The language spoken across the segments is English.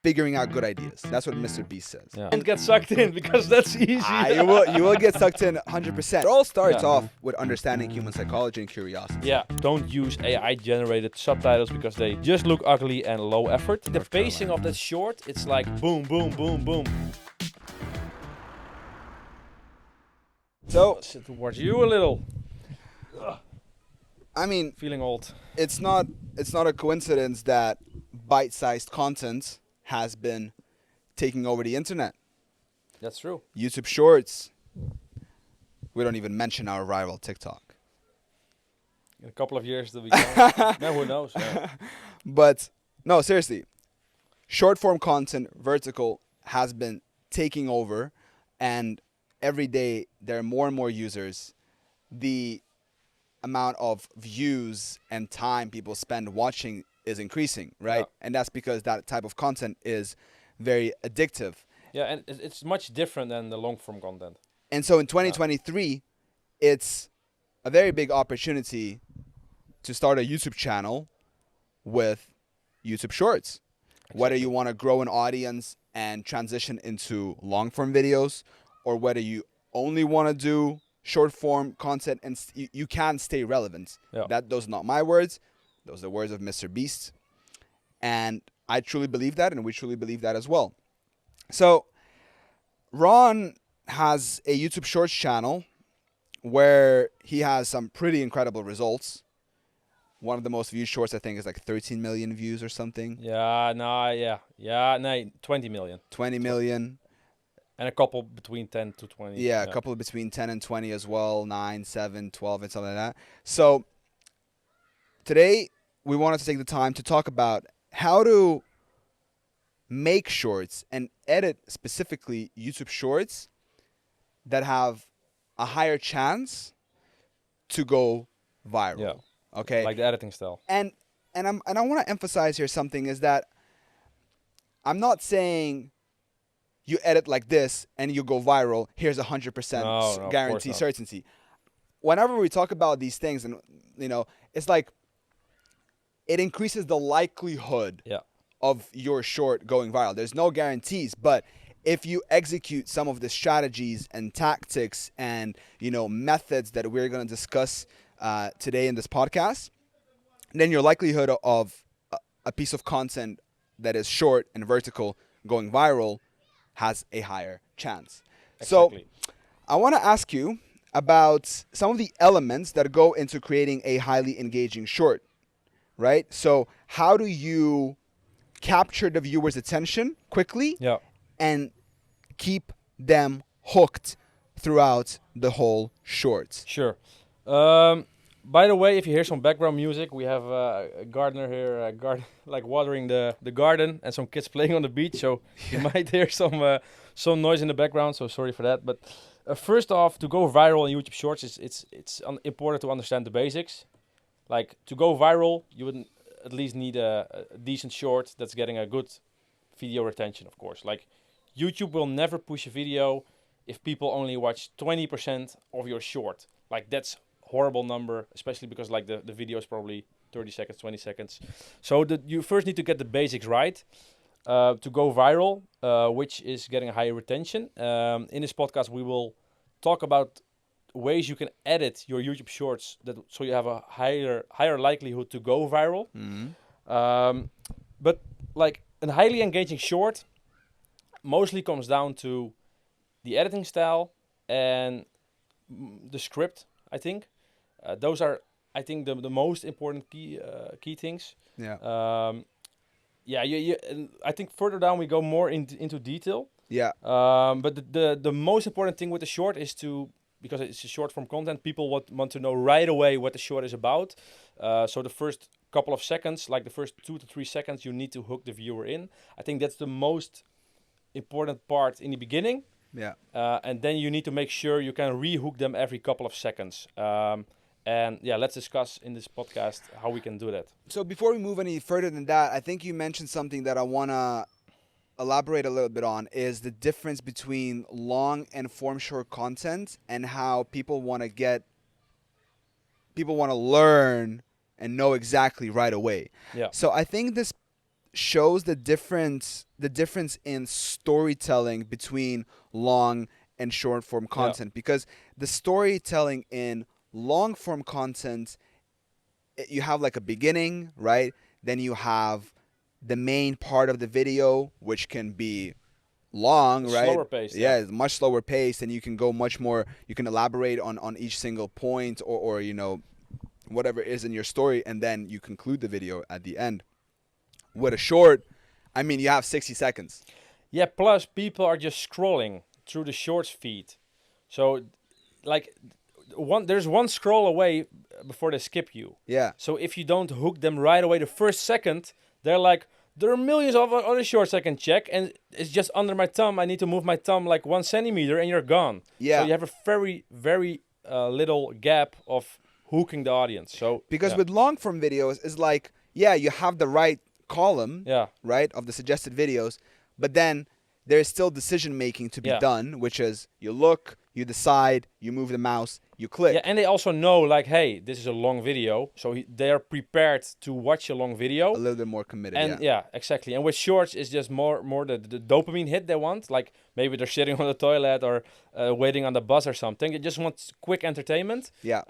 figuring out good ideas. That's what Mr. Beast says. Yeah. Don't get sucked in because that's easy. You will get sucked in 100%. It all starts off with understanding human psychology and curiosity. Yeah, don't use AI-generated subtitles because they just look ugly and low effort. The pacing of that short, it's like boom, boom, boom, boom. So, sit towards you a little. I mean, Feeling old. it's not a coincidence that bite-sized content has been taking over the internet. That's true. YouTube Shorts. We don't even mention our rival TikTok. In a couple of years, they'll be gone. No, who knows? Yeah. But no, seriously, short form content, vertical, has been taking over, and every day there are more and more users. The amount of views and time people spend watching is increasing, right? Yeah. And that's because that type of content is very addictive. Yeah, and it's much different than the long form content. And so in 2023, it's a very big opportunity to start a YouTube channel with YouTube Shorts. Exactly. Whether you want to grow an audience and transition into long form videos, or whether you only want to do short form content and you can stay relevant. Yeah. Those are not my words. Those are the words of Mr. Beast. And I truly believe that, and we truly believe that as well. So Ron has a YouTube Shorts channel where he has some pretty incredible results. One of the most viewed shorts, I think, is like 13 million views or something. Yeah, no, 20 million. 20 million. And a couple between 10 to 20. Yeah, a couple between 10 and 20 as well, 9, 7, 12, and something like that. So today we wanted to take the time to talk about how to make shorts and edit specifically YouTube Shorts that have a higher chance to go viral. Yeah. Okay. Like the editing style. And I want to emphasize here something is that I'm not saying you edit like this and you go viral. Here's 100% guarantee certainty. Whenever we talk about these things, and it's like it increases the likelihood of your short going viral. There's no guarantees, but if you execute some of the strategies and tactics and methods that we're going to discuss today in this podcast, then your likelihood of a piece of content that is short and vertical going viral has a higher chance. Exactly. So I want to ask you about some of the elements that go into creating a highly engaging short, right? So how do you capture the viewer's attention quickly and keep them hooked throughout the whole short? Sure. By the way, if you hear some background music, we have a gardener here, like watering the garden, and some kids playing on the beach. So you might hear some noise in the background. So sorry for that. But first off, to go viral in YouTube Shorts, it's important to understand the basics. Like to go viral, you would at least need a decent short that's getting a good video retention, of course. Like YouTube will never push a video if people only watch 20% of your short. Like that's horrible number, especially because like the video is probably 30 seconds, 20 seconds. So you first need to get the basics right to go viral, which is getting a higher retention. In this podcast, we will talk about ways you can edit your YouTube Shorts so you have a higher likelihood to go viral. Mm-hmm. But like a highly engaging short mostly comes down to the editing style and the script, I think. Those are, I think, the most important key things. Yeah. I think further down we go more into detail. Yeah. But the most important thing with the short is because it's a short form content, people want to know right away what the short is about. So the first couple of seconds, like the first 2 to 3 seconds, you need to hook the viewer in. I think that's the most important part in the beginning. Yeah. And then you need to make sure you can re-hook them every couple of seconds. And let's discuss in this podcast how we can do that. So before we move any further than that, I think you mentioned something that I want to elaborate a little bit on, is the difference between long and form short content and how people want to learn and know exactly right away. Yeah. So I think this shows the difference in storytelling between long and short form content, because the storytelling in long form content, you have like a beginning, right? Then you have the main part of the video, which can be long, right? Slower pace. Yeah, it's much slower pace, and you can go much more. You can elaborate on each single point, or you know, whatever is in your story, and then you conclude the video at the end. With a short, I mean, you have 60 seconds. Yeah, plus people are just scrolling through the shorts feed. So, like, there's one scroll away before they skip you. Yeah. So if you don't hook them right away the first second, they're like, there are millions of other shorts I can check, and it's just under my thumb. I need to move my thumb like 1 centimeter, and you're gone. Yeah. So you have a very, very little gap of hooking the audience. So because with long form videos, it's like, yeah, you have the right column, right, of the suggested videos, but then there's still decision making to be done, which is you look, you decide, you move the mouse, you click. Yeah, and they also know, like, hey, this is a long video, so they are prepared to watch a long video. A little bit more committed. And exactly. And with shorts, it's just more the dopamine hit they want. Like maybe they're sitting on the toilet or waiting on the bus or something. They just want quick entertainment. Yeah.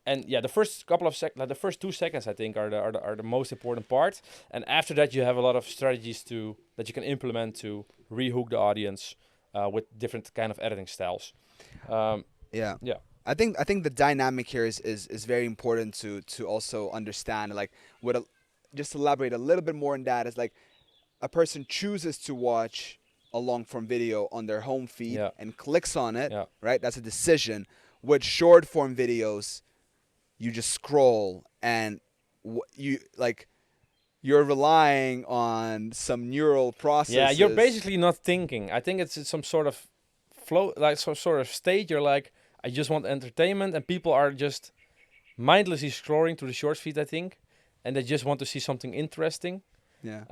And the first couple of seconds, like the first 2 seconds, I think, are the most important part. And after that, you have a lot of strategies that you can implement to rehook the audience with different kind of editing styles. Yeah. I think the dynamic here is very important to also understand. Like, just elaborate a little bit more on that. Is like a person chooses to watch a long form video on their home feed and clicks on it. Right. That's a decision. With short form videos, you just scroll and you're relying on some neural processes. Yeah, you're basically not thinking. I think it's some sort of flow, like some sort of state. You're like, I just want entertainment, and people are just mindlessly scrolling through the shorts feed, I think, and they just want to see something interesting. Yeah.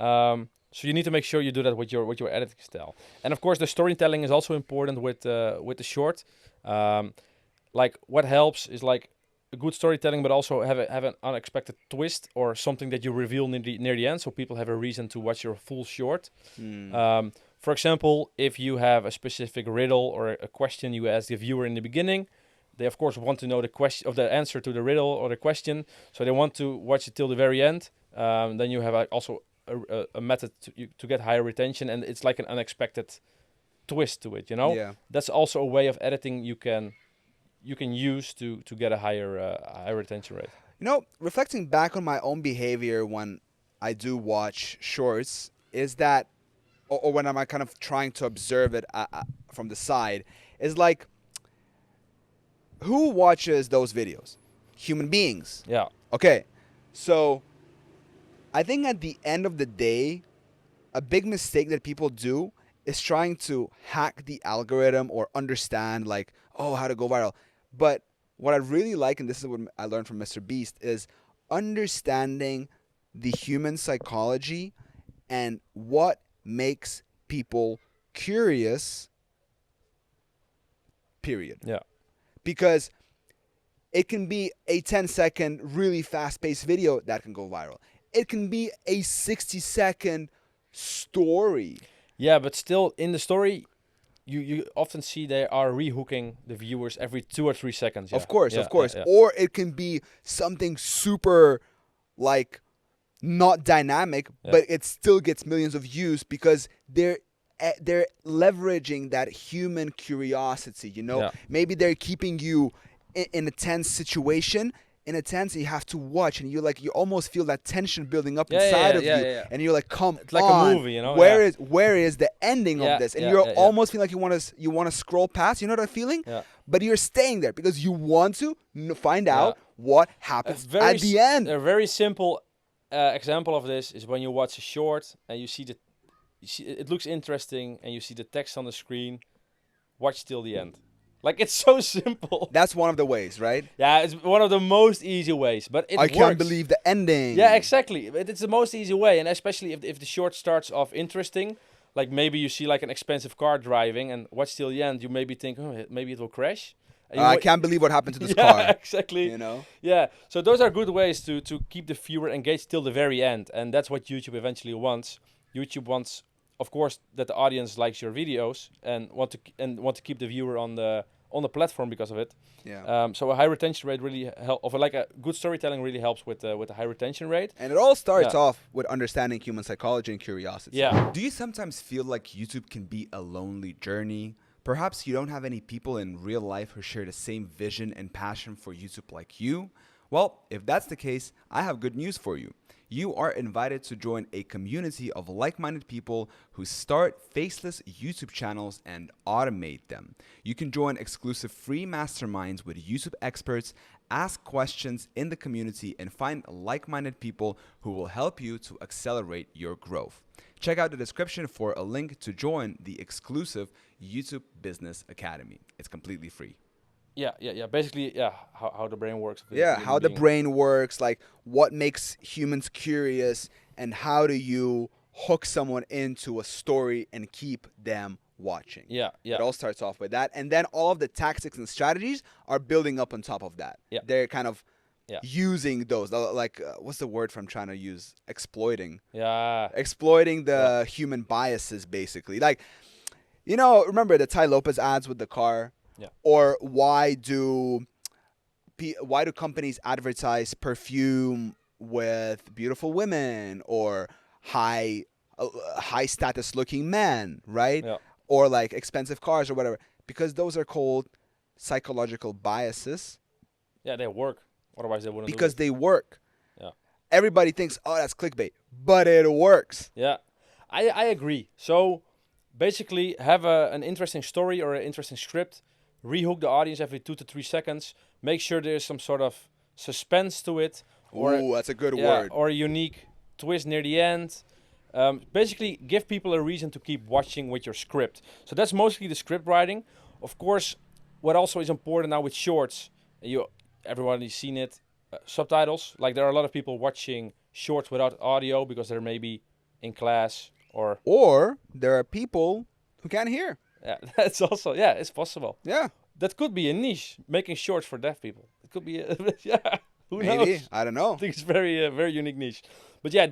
So you need to make sure you do that with your editing style, and of course the storytelling is also important with the short. Like what helps is like a good storytelling, but also have an unexpected twist or something that you reveal near the end, so people have a reason to watch your full short. For example, if you have a specific riddle or a question you ask the viewer in the beginning, they of course want to know the answer to the riddle or the question, so they want to watch it till the very end. Then you have also a method to get higher retention, and it's like an unexpected twist to it. You know, that's also a way of editing you can use to get a higher retention rate. You know, reflecting back on my own behavior when I do watch shorts is that, or when I'm kind of trying to observe it from the side, is like, who watches those videos? Human beings. Yeah. Okay. So I think at the end of the day, a big mistake that people do is trying to hack the algorithm or understand like, oh, how to go viral. But what I really like, and this is what I learned from Mr. Beast, is understanding the human psychology and what makes people curious, period. Yeah. Because it can be a 10-second, really fast-paced video that can go viral. It can be a 60-second story. Yeah, but still, in the story, you often see they are rehooking the viewers every 2 or 3 seconds. Yeah. Of course. Yeah. Or it can be something super, like, not dynamic, but it still gets millions of views because they're leveraging that human curiosity, you know? Yeah. Maybe they're keeping you in a tense situation. In a tense, you have to watch, and you almost feel that tension building up inside of you, and you're like, "Come it's like on, a movie, you know? Where is the ending of this?" And you're almost feeling like you want to scroll past. You know that feeling? Yeah. But you're staying there because you want to find out what happens at the end. A very simple example of this is when you watch a short and you see it looks interesting, and you see the text on the screen. Watch till the end. Like, it's so simple. That's one of the ways, right? Yeah, it's one of the most easy ways, but it works. I can't believe the ending. Yeah, exactly. It's the most easy way, and especially if the short starts off interesting, like maybe you see like an expensive car driving and watch till the end, you maybe think, oh, maybe it will crash. I can't believe what happened to this yeah, car. exactly. You know? Yeah. So those are good ways to keep the viewer engaged till the very end, and that's what YouTube eventually wants. YouTube wants, of course, that the audience likes your videos and want to keep the viewer on the platform because of it. Yeah. So a high retention rate really like a good storytelling really helps with a high retention rate. And it all starts off with understanding human psychology and curiosity. Yeah. Do you sometimes feel like YouTube can be a lonely journey? Perhaps you don't have any people in real life who share the same vision and passion for YouTube like you? Well, if that's the case, I have good news for you. You are invited to join a community of like-minded people who start faceless YouTube channels and automate them. You can join exclusive free masterminds with YouTube experts, ask questions in the community, and find like-minded people who will help you to accelerate your growth. Check out the description for a link to join the exclusive YouTube Business Academy. It's completely free. Yeah. Basically, how the brain works. Yeah, how the brain works, like what makes humans curious, and how do you hook someone into a story and keep them watching. Yeah. It all starts off with that, and then all of the tactics and strategies are building up on top of that. Yeah. They're kind of using those, like what's the word from trying to use? Exploiting. Yeah. Exploiting the human biases, basically. Like, remember the Ty Lopez ads with the car? Yeah. Or why do companies advertise perfume with beautiful women or high status looking men, right? Yeah. Or like expensive cars or whatever? Because those are called psychological biases. Yeah, they work. Otherwise, they wouldn't. Because they work. Yeah. Everybody thinks, oh, that's clickbait, but it works. Yeah, I agree. So basically, have an interesting story or an interesting script. Rehook the audience every 2 to 3 seconds. Make sure there's some sort of suspense to it. Ooh, that's a good word. Or a unique twist near the end. Basically, give people a reason to keep watching with your script. So that's mostly the script writing. Of course, what also is important now with shorts, everybody's seen it, subtitles. Like there are a lot of people watching shorts without audio because they're maybe in class or there are people who can't hear. Yeah, that's also, it's possible. Yeah. That could be a niche, making shorts for deaf people. It could be, who Maybe. knows? I don't know. I think it's very, very unique niche. But yeah,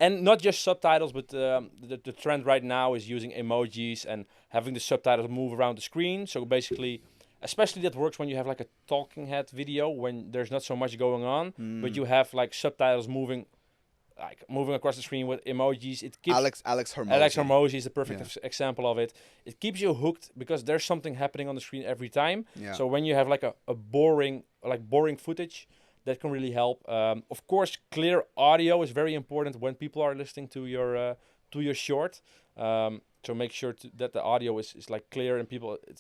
and not just subtitles, but the trend right now is using emojis and having the subtitles move around the screen. So basically, especially that works when you have like a talking head video, when there's not so much going on, but you have like subtitles moving across the screen with emojis. It keeps Alex Hormozy is the perfect example of it. It keeps you hooked because there's something happening on the screen every time. Yeah. So when you have like a boring footage, that can really help. Of course, clear audio is very important when people are listening to your short. So make sure that the audio is like clear and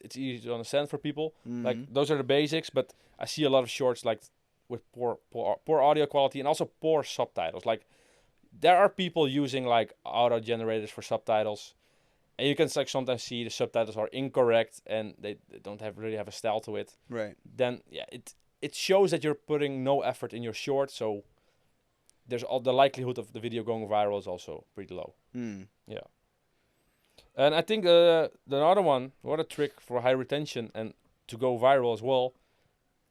it's easy to understand for people. Mm-hmm. Like those are the basics, but I see a lot of shorts like with poor audio quality and also poor subtitles. Like there are people using like auto generators for subtitles, and you can like sometimes see the subtitles are incorrect and they don't really have a style to it. Right. Then it shows that you're putting no effort in your short, so there's all the likelihood of the video going viral is also pretty low. Yeah. And I think the other one, what a trick for high retention and to go viral as well,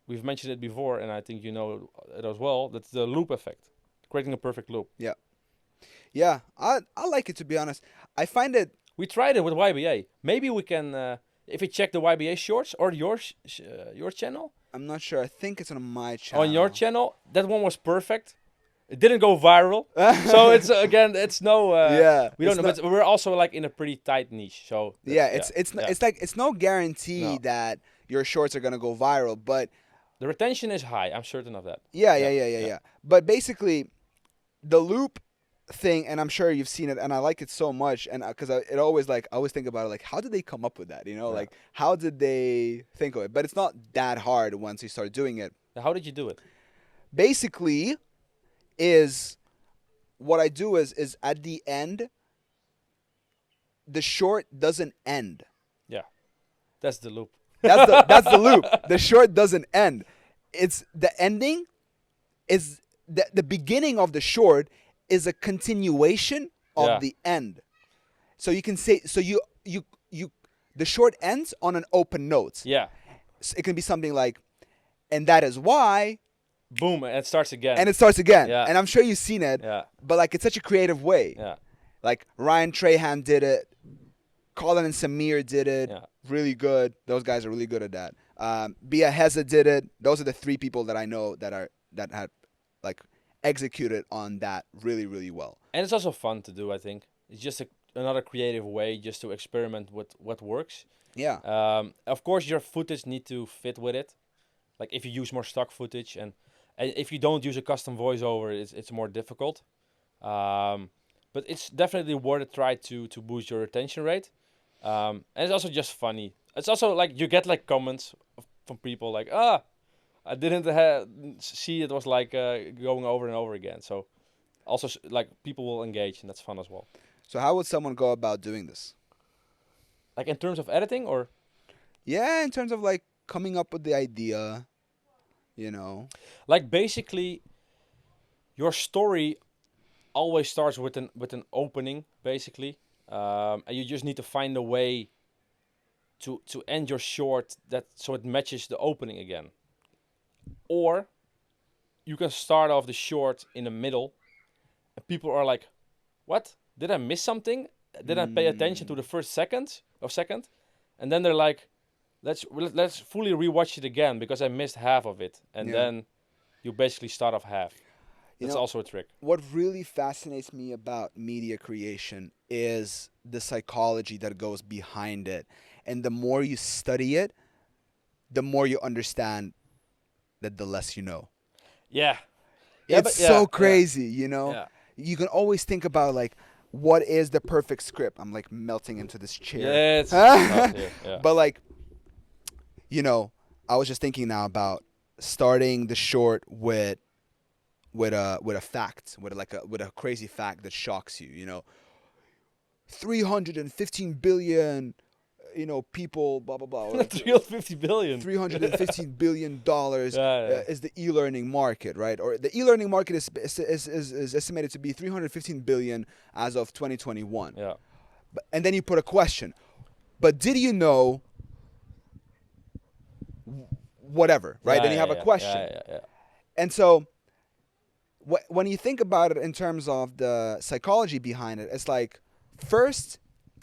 we've mentioned it before, and I think you know it as well, that's the loop effect, creating a perfect loop. Yeah. Yeah, I like it, to be honest. I find it... We tried it with YBA. Maybe we can, if we check the YBA shorts or your channel. I'm not sure. I think it's on my channel. On your channel, that one was perfect. It didn't go viral, so it's it's no. We don't know, but we're also like in a pretty tight niche. So it's no guarantee that your shorts are gonna go viral, but the retention is high. I'm certain of that. Yeah. But basically, the loop thing, and I'm sure you've seen it, and I like it so much, and because I always think about it, like how did they come up with that? Like how did they think of it? But it's not that hard once you start doing it. How did you do it? Basically, what I do is at the end, the short doesn't end. Yeah, that's the loop. That's the loop. The short doesn't end. It's the ending is the beginning of the short is a continuation of the end. So you can say the short ends on an open note. Yeah. it can be something like, and that is why. Boom, and it starts again. And it starts again. Yeah. And I'm sure you've seen it. Yeah. But like, it's such a creative way. Yeah. Like Ryan Trahan did it. Colin and Samir did it. Yeah. Really good. Those guys are really good at that. Bia Heza did it. Those are the 3 people that I know that had like executed on that really, really well. And it's also fun to do, I think. It's just another creative way just to experiment with what works. Yeah. Of course, your footage need to fit with it. Like if you use more stock footage and if you don't use a custom voiceover, it's more difficult. But it's definitely worth a try to boost your retention rate. And it's also just funny. It's also like you get like comments from people like, I didn't see it was like going over and over again. So also like people will engage and that's fun as well. So how would someone go about doing this? Like in terms of editing or? Yeah, in terms of like coming up with the idea, you know. Like basically your story always starts with an opening basically. And you just need to find a way to end your short so it matches the opening again. Or you can start off the short in the middle and people are like, what? Did I miss something? Did I pay attention to the first second? And then they're like, let's fully rewatch it again because I missed half of it. And then you basically start off half. That's also a trick. What really fascinates me about media creation is the psychology that goes behind it. And the more you study it, the more you understand that the less you know. Yeah. It's so crazy, you know? Yeah. You can always think about, like, what is the perfect script? I'm, like, melting into this chair. Yeah, it's tough here, yeah. But, like, you know, I was just thinking now about starting the short with a fact, with a crazy fact that shocks you, you know. 315 billion, you know, people, blah blah blah. 350 billion. 315 billion dollars Yeah. is the e-learning market, right? Or the e-learning market is estimated to be 315 billion as of 2021. Yeah. And then you put a question. But did you know whatever, right? Then you have a question. Yeah. And so when you think about it in terms of the psychology behind it, it's like, first,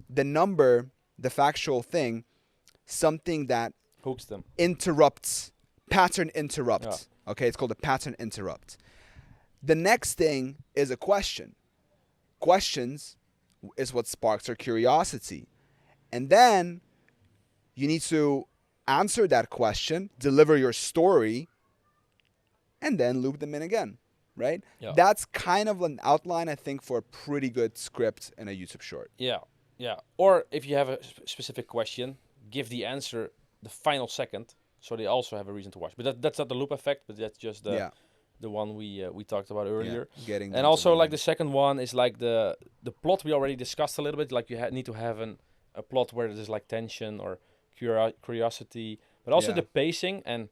the number, the factual thing, something that hooks them, pattern interrupts. Yeah. Okay, it's called a pattern interrupt. The next thing is a question. Questions is what sparks our curiosity. And then you need to answer that question, deliver your story, and then loop them in again. Right? Yeah. That's kind of an outline, I think, for a pretty good script in a YouTube short. Yeah. Or if you have a specific question, give the answer the final second, so they also have a reason to watch. But that's not the loop effect, but that's just the one we talked about earlier. Yeah, and also like the second one is like the plot we already discussed a little bit. Like you need to have a plot where there's like tension or curiosity, but also the pacing. And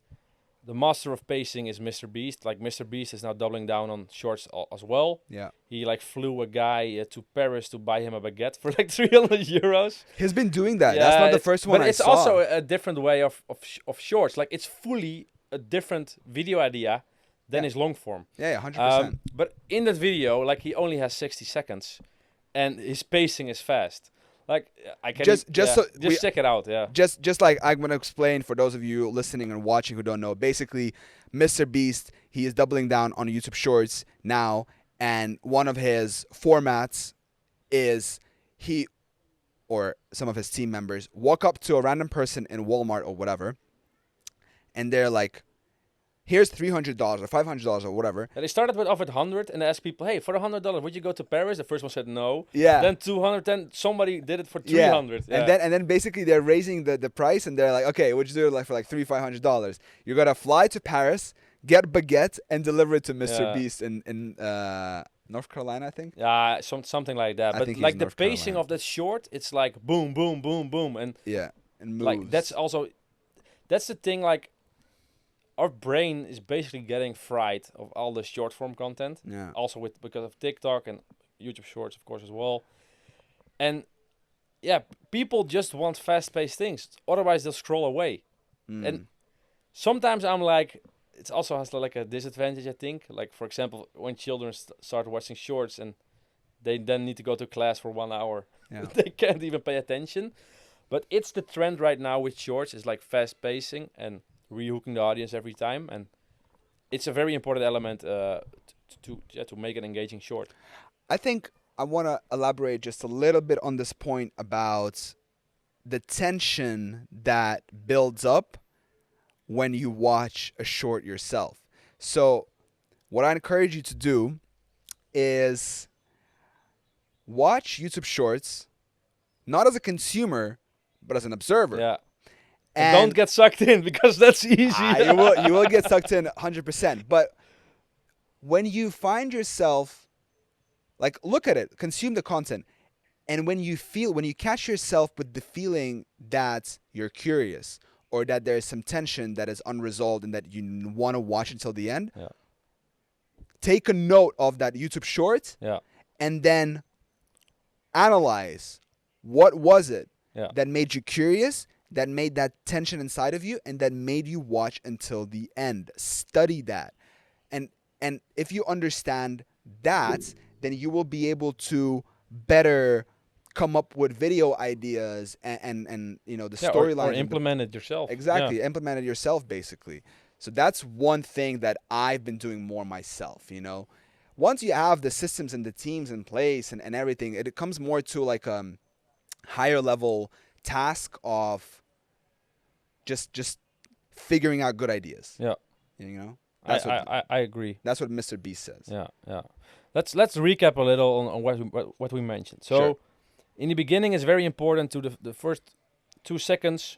the master of pacing is Mr. Beast. Like Mr. Beast is now doubling down on shorts as well. Yeah. He like flew a guy to Paris to buy him a baguette for like 300 euros. He's been doing that. That's not the first one I saw. But it's also a different way of shorts. Like it's fully a different video idea than his long form. Yeah, 100%. But in that video, like he only has 60 seconds and his pacing is fast. Like I can just check it out. Yeah. Just like I'm gonna explain for those of you listening and watching who don't know. Basically, Mr. Beast, he is doubling down on YouTube Shorts now, and one of his formats is he or some of his team members walk up to a random person in Walmart or whatever, and they're like, here's $300 or $500 or whatever. And they started off at 100 and they asked people, hey, for $100, would you go to Paris? The first one said no. Yeah. Then 200, then somebody did it for 300. Yeah. And then basically they're raising the price and they're like, okay, would you do it like for like $300-$500? You're gonna fly to Paris, get baguette, and deliver it to Mr. Beast in North Carolina, I think. Yeah, something like that. But like the pacing of that short, it's like boom, boom, boom, boom, and and moves. Like that's the thing. Like our brain is basically getting fried of all the short form content. Yeah. Also because of TikTok and YouTube Shorts, of course, as well. And people just want fast-paced things. Otherwise, they'll scroll away. And sometimes I'm like, it also has like a disadvantage, I think. Like, for example, when children start watching shorts and they then need to go to class for 1 hour, they can't even pay attention. But it's the trend right now with shorts, is like fast pacing and rehooking the audience every time. And it's a very important element to make an engaging short. I think I want to elaborate just a little bit on this point about the tension that builds up when you watch a short yourself. So what I encourage you to do is watch YouTube Shorts, not as a consumer, but as an observer. Yeah. And don't get sucked in, because that's easy. You will get sucked in 100%. But when you find yourself, like, look at it, consume the content. And when you catch yourself with the feeling that you're curious or that there's some tension that is unresolved and that you want to watch until the end, take a note of that YouTube short and then analyze what was it that made you curious, that made that tension inside of you, and that made you watch until the end. Study that. And if you understand that, then you will be able to better come up with video ideas and you know, the storyline. Or implement it yourself. Exactly. Implement it yourself, basically. So that's one thing that I've been doing more myself, you know. Once you have the systems and the teams in place and everything, it comes more to like a higher level task of just figuring out good ideas. Yeah. You know? I agree. That's what Mr. Beast says. Yeah. Let's recap a little on what we mentioned. So, in the beginning, it's very important to the first 2 seconds,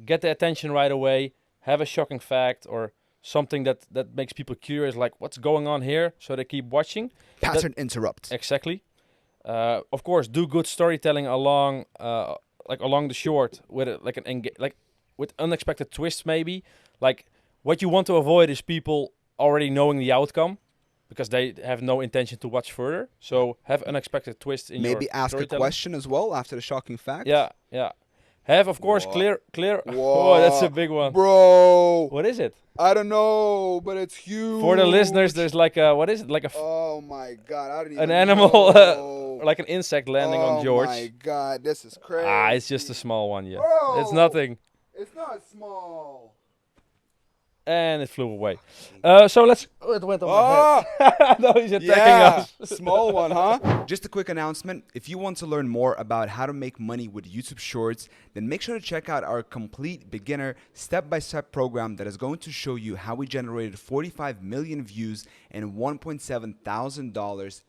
get the attention right away, have a shocking fact or something that makes people curious, like what's going on here, so they keep watching. Pattern interrupt. Exactly. Of course, do good storytelling along the short with with unexpected twists, maybe. Like, what you want to avoid is people already knowing the outcome, because they have no intention to watch further. So have unexpected twists in your maybe ask a question as well after the shocking fact. Yeah. Have, of course, clear. Whoa. Oh, that's a big one, bro. What is it? I don't know, but it's huge. For the listeners, there's like a, what is it? Like a oh my god, I don't even an animal, know. like an insect landing on George. Oh my god, this is crazy. It's just a small one, yeah. Bro, It's nothing. It's not small. And it flew away. So let's... Oh, it went on my head. No, he's attacking us. Small one, huh? Just a quick announcement. If you want to learn more about how to make money with YouTube Shorts, then make sure to check out our complete beginner step-by-step program that is going to show you how we generated 45 million views and $1.7 thousand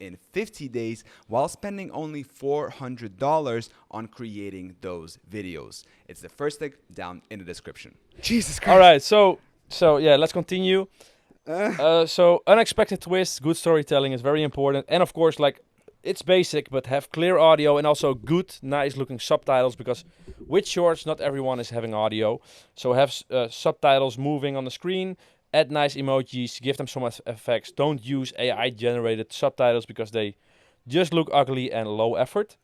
in 50 days while spending only $400 on creating those videos. It's the first link down in the description. Jesus Christ. All right, so yeah, let's continue. So unexpected twists, good storytelling is very important, and of course, like, it's basic, but have clear audio and also good, nice-looking subtitles, because with shorts, not everyone is having audio. So have subtitles moving on the screen, add nice emojis, give them some effects. Don't use AI-generated subtitles because they just look ugly and low effort.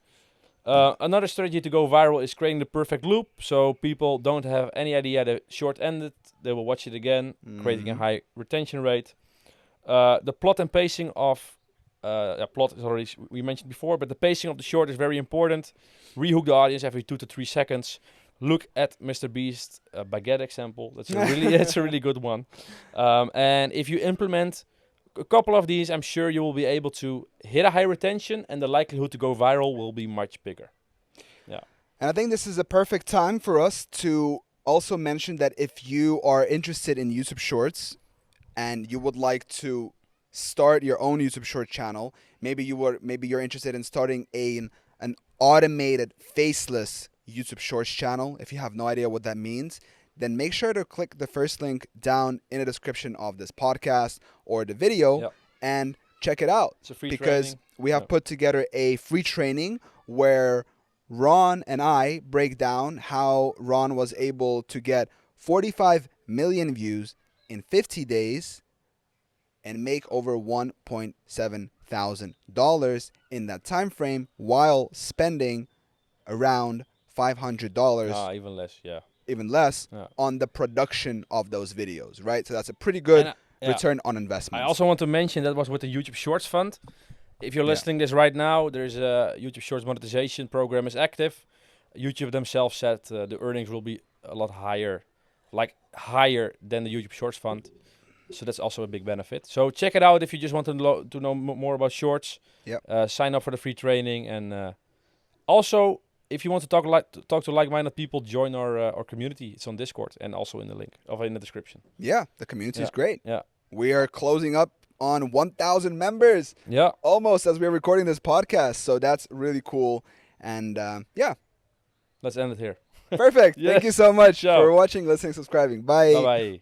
Another strategy to go viral is creating the perfect loop, so people don't have any idea the short ended. They will watch it again, creating a high retention rate. The plot and pacing of plot is already we mentioned before, but the pacing of the short is very important. Rehook the audience every 2 to 3 seconds. Look at Mr. Beast's baguette example. That's a really good one. And if you implement a couple of these, I'm sure you will be able to hit a high retention, and the likelihood to go viral will be much bigger. Yeah. And I think this is a perfect time for us to also mention that if you are interested in YouTube Shorts and you would like to start your own YouTube Short channel, maybe you're interested in starting an automated faceless YouTube Shorts channel. If you have no idea what that means, then make sure to click the first link down in the description of this podcast or the video and check it out. It's a free because training. We have put together a free training where Ron and I break down how Ron was able to get 45 million views in 50 days and make over $1.7 thousand in that time frame while spending around $500. Even less, yeah. even less on the production of those videos, right? So that's a pretty good return on investment. I also want to mention that was with the YouTube Shorts Fund. If you're listening this right now, there's a YouTube Shorts monetization program is active. YouTube themselves said the earnings will be a lot higher, like higher than the YouTube Shorts Fund. So that's also a big benefit. So check it out if you just want to know more about Shorts. Sign up for the free training, and also if you want to talk to like-minded people, join our community. It's on Discord and also in the link in the description. Yeah, the community is great. Yeah, we are closing up on 1,000 members. Yeah, almost as we're recording this podcast. So that's really cool. And let's end it here. Perfect. Yes. Thank you so much Ciao. for watching, listening, subscribing. Bye. Bye-bye.